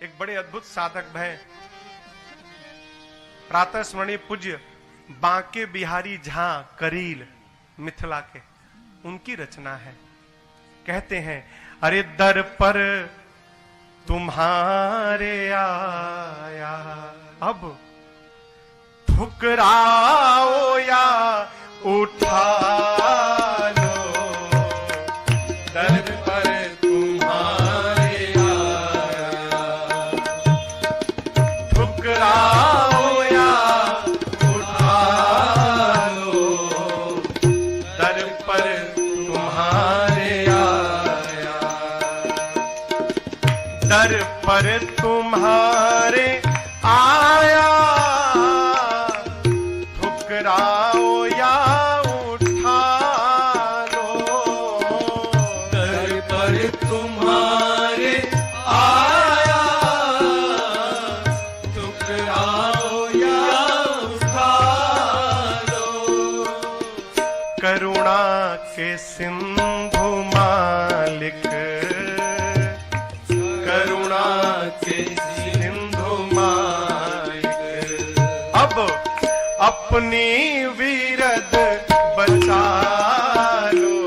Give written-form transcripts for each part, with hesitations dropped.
एक बड़े अद्भुत साधक भय प्रातः स्मरणीय पूज्य बांके बिहारी झा करील मिथिला के, उनकी रचना है। कहते हैं, अरे दर पर तुम्हारे आया, अब ठुकराओ या उठा लो, दर पर तुम्हारे आया, ठुकराओ या उठा लो, दर पर तुम्हारे आया, दर पर तुम्हारे आया, ठुकराओ या उठा लो, दर पर तुम्हारे आया, ठुकराओ या उठा लो, करुणा के सिंधु मालिक, करुणा के सिंधु मालिक, अब अपनी वीरद बचा लो,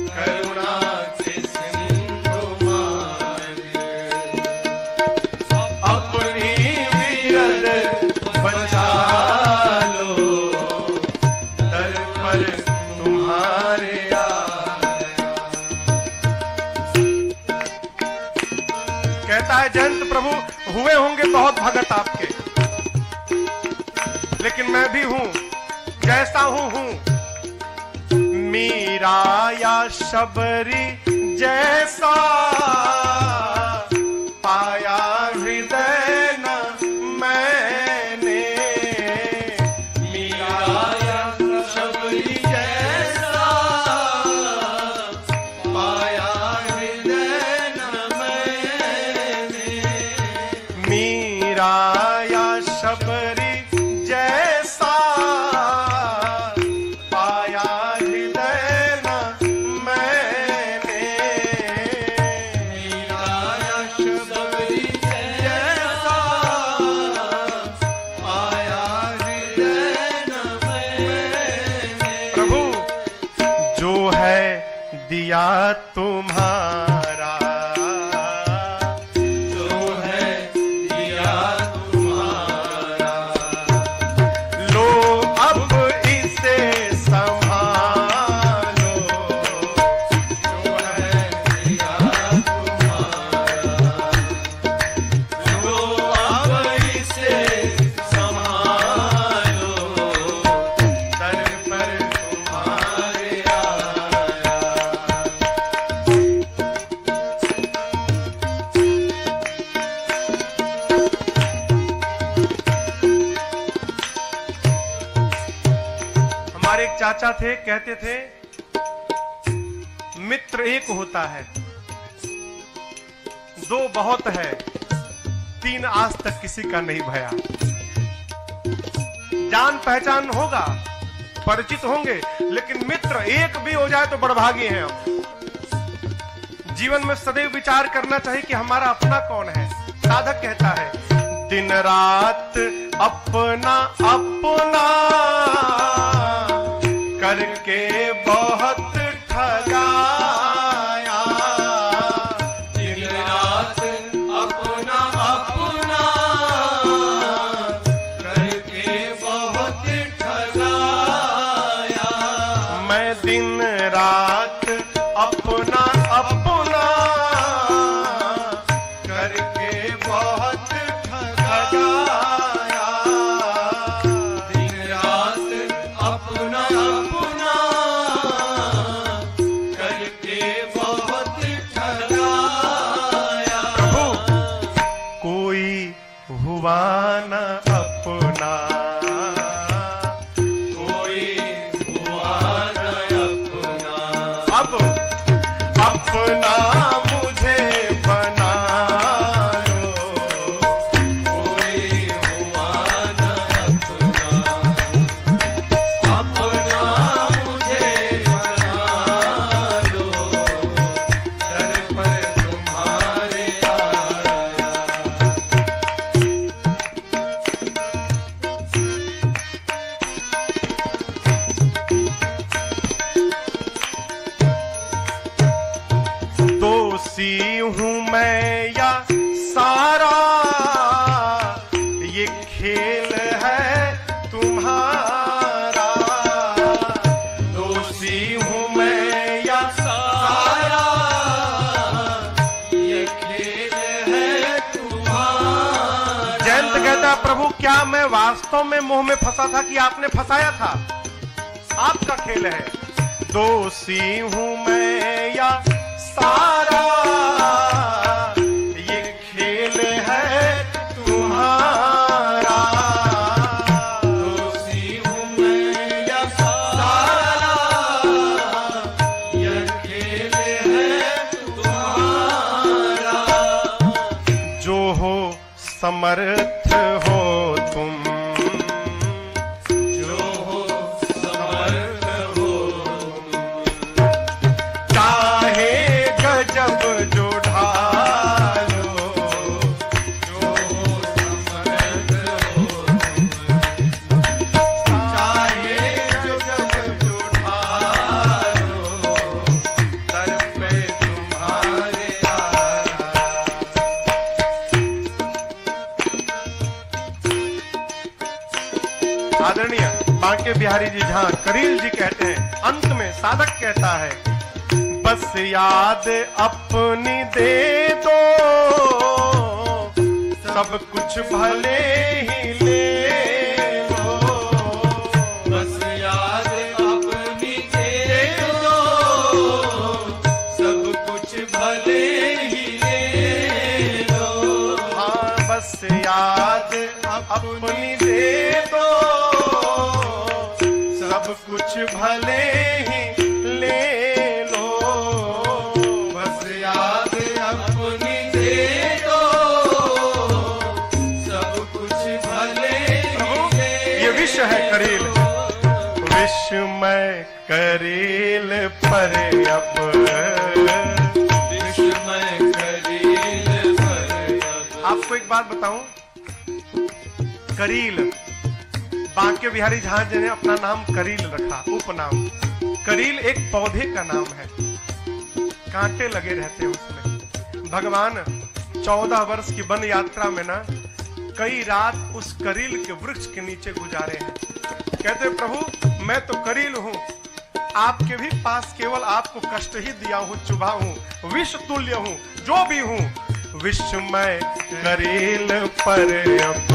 करुणा के सिंधु मालिक, अपनी वीरद बचा लो, दर पर तुम्हारे आया। कहता है जयंत प्रभु, हुए होंगे बहुत भगत आपके, लेकिन मैं भी हूं जैसा हूं, मीरा या शबरी जैसा पाया हृदय न मैंने, मीरा या शबरी जैसा पाया हृदय न मैंने, मीरा या शबरी जैसा पाया हृदय न मैंने, मीरा या शबरी जैसा पाया हृदय न मैंने। प्रभु जो है दिया तुम्हारा, जो है दिया तुम्हारा, लो अब इसे संभालो, जो है दिया तुम्हारा, लो अब इसे संभालो, दर पर तुम्हारे आया। हमारे एक चाचा थे, कहते थे मित्र एक होता है, दो बहुत है, तीन आज तक किसी का नहीं भया। जान पहचान होगा, परिचित होंगे, लेकिन मित्र एक भी हो जाए तो बड़भागी हैं हम। जीवन में सदैव विचार करना चाहिए कि हमारा अपना कौन है। साधक कहता है, दिन रात अपना अपना करके बहुत ठगाया, दिन रात अपना अपना करके बहुत ठगाया, मैं दिन रात अपना अपना करके बहुत ठगाया, दिन रात अपना अपना हूं मैं या सारा, ये खेल है तुम्हारा। दोषी हूं मैं या सारा, ये खेल है तुम्हारा। जयंत कहता प्रभु क्या मैं वास्तव में मोह में फंसा था कि आपने फंसाया था? आपका खेल है। दोषी हूं मैं या सारा, ये खेल है तुम्हारा। दोषी हूं मैं या सारा, ये खेल है तुम्हारा। जो हो समर्थ हो तुम, जब जो ढालो, जो समर्थ हो तुम, चाहे जब जो ढालो, दर पे तुम्हारे आदरणीय बांके बिहारी जी जहां करील जी कहते हैं, अंत में साधक कहता है बस याद अपनी दे दो, सब कुछ भले ही ले लो। बस याद अपनी दे दो, सब कुछ भले ही ले लो। हाँ बस याद अपनी दे दो, सब कुछ भले ही ले लो। है करील विश्व में करील पर अब, विश्व में करील पर अब। आपको एक बात बताऊं, करील बांके बिहारी झां जी ने अपना नाम करील रखा, उपनाम। करील एक पौधे का नाम है, कांटे लगे रहते हैं उसमें। भगवान 14 वर्ष की वन यात्रा में ना कई रात उस करील के वृक्ष के नीचे गुजारे हैं। कहते प्रभु मैं तो करील हूं, आपके भी पास केवल आपको कष्ट ही दिया हूं, चुभा हूं, विष तुल्य हूं, जो भी हूं। विष में करील पर अब